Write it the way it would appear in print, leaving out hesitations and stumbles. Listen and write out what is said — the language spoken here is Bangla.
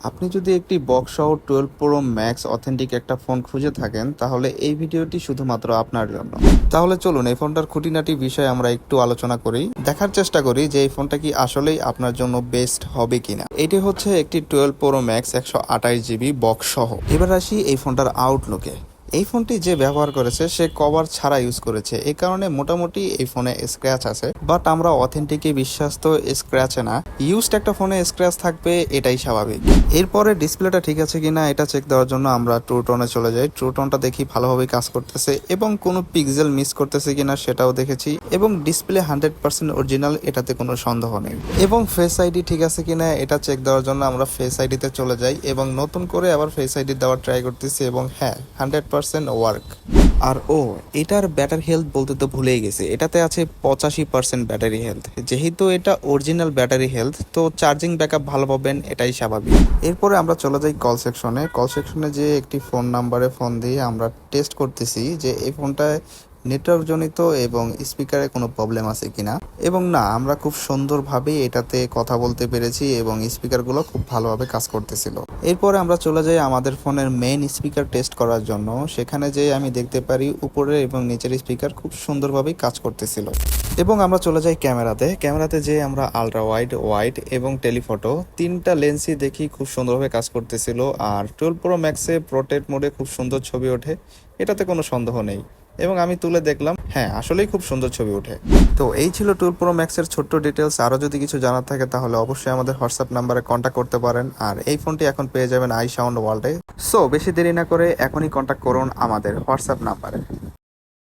আপনি যদি একটি বক্স সহ 12 প্রো ম্যাক্স অথেন্টিক একটা ফোন খুঁজে থাকেন তাহলে এই ভিডিওটি শুধুমাত্র আপনার জন্য। তাহলে চলুন এই ফোনটার খুঁটিনাটি বিষয়ে আমরা একটু আলোচনা করি, দেখার চেষ্টা করি যে এই ফোনটা কি আসলেই আপনার জন্য বেস্ট হবে কিনা। এটি হচ্ছে একটি 12 প্রো ম্যাক্স 128 জিবি বক্স সহ। এবার আসি এই ফোনটার আউটলুকে। এই ফোনটি যে ব্যবহার করেছে সে কভার ছাড়া ইউজ করেছে, এই কারণে মোটামুটি এই ফোনে স্ক্র্যাচ আছে, বাট আমরা অথেন্টিকে বিশ্বাস তো স্ক্র্যাচে না, ইউজড একটা ফোনে স্ক্র্যাচ থাকবে এটাই স্বাভাবিক। এরপরে ডিসপ্লেটা ঠিক আছে কিনা এটা চেক দেওয়ার জন্য আমরা ট্রু টোনে চলে যাই। ট্রু টোনটা দেখি ভালোভাবে কাজ করতেছে এবং কোনো পিক্সেল মিস করতেছে কিনা সেটাও দেখেছি, এবং ডিসপ্লে 100% অরিজিনাল, এটাতে কোনো সন্দেহ নেই। এবং ফেস আইডি ঠিক আছে কিনা এটা চেক দেওয়ার জন্য আমরা ফেস আইডিতে চলে যাই এবং নতুন করে আবার ফেস আইডি দেওয়ার ট্রাই করতেছি, এবং হ্যাঁ 100% ওয়ার্ক। আর এটার ব্যাটারি হেলথ বলতে তো ভুলেই গেছি, এটাতে আছে 85% ব্যাটারি হেলথ। যেহেতু এটা অরিজিনাল ব্যাটারি হেলথ তো চার্জিং ব্যাকআপ ভালো পাবেন, এটাই স্বাভাবিক। এরপরে আমরা চলে যাই কল সেকশনে। কল সেকশনে যে একটি ফোন নাম্বারে ফোন দিয়ে আমরা টেস্ট করতেছি যে এই ফোনটায় নেটওয়ার্ক জনিত এবং স্পিকারে কোনো প্রবলেম আছে কিনা, এবং না, আমরা খুব সুন্দরভাবে এটাতে কথা বলতে পেরেছি এবং স্পিকারগুলো খুব ভালোভাবে কাজ করতেছিল। এরপরে আমরা চলে যাই আমাদের ফোনের মেইন স্পিকার টেস্ট করার জন্য। সেখানে যে আমি দেখতে পারি উপরের এবং নিচের স্পিকার খুব সুন্দরভাবেই কাজ করতেছিল। এবং আমরা চলে যাই ক্যামেরাতে যে আমরা আলট্রা ওয়াইড, ওয়াইড এবং টেলিফটো তিনটা লেন্সই দেখি খুব সুন্দরভাবে কাজ করতেছিল। আর 12 প্রো ম্যাক্সে প্রোটেক্ট মোডে খুব সুন্দর ছবি ওঠে, এটাতে কোনো সন্দেহ নেই। এবং আমি তুলে দেখলাম, হ্যাঁ আসলেই খুব সুন্দর ছবি ওঠে। তো এই ছিল 12 প্রো ম্যাক্সের ছোট্ট ডিটেলস। আরও যদি কিছু জানার থাকে তাহলে অবশ্যই আমাদের হোয়াটসঅ্যাপ নাম্বারে কন্ট্যাক্ট করতে পারেন। আর এই ফোনটি এখন পেয়ে যাবেন আইসাউন্ড ওয়ার্ল্ডে। সো বেশি দেরি না করে এখনই কন্ট্যাক্ট করুন আমাদের হোয়াটসঅ্যাপ নাম্বারে।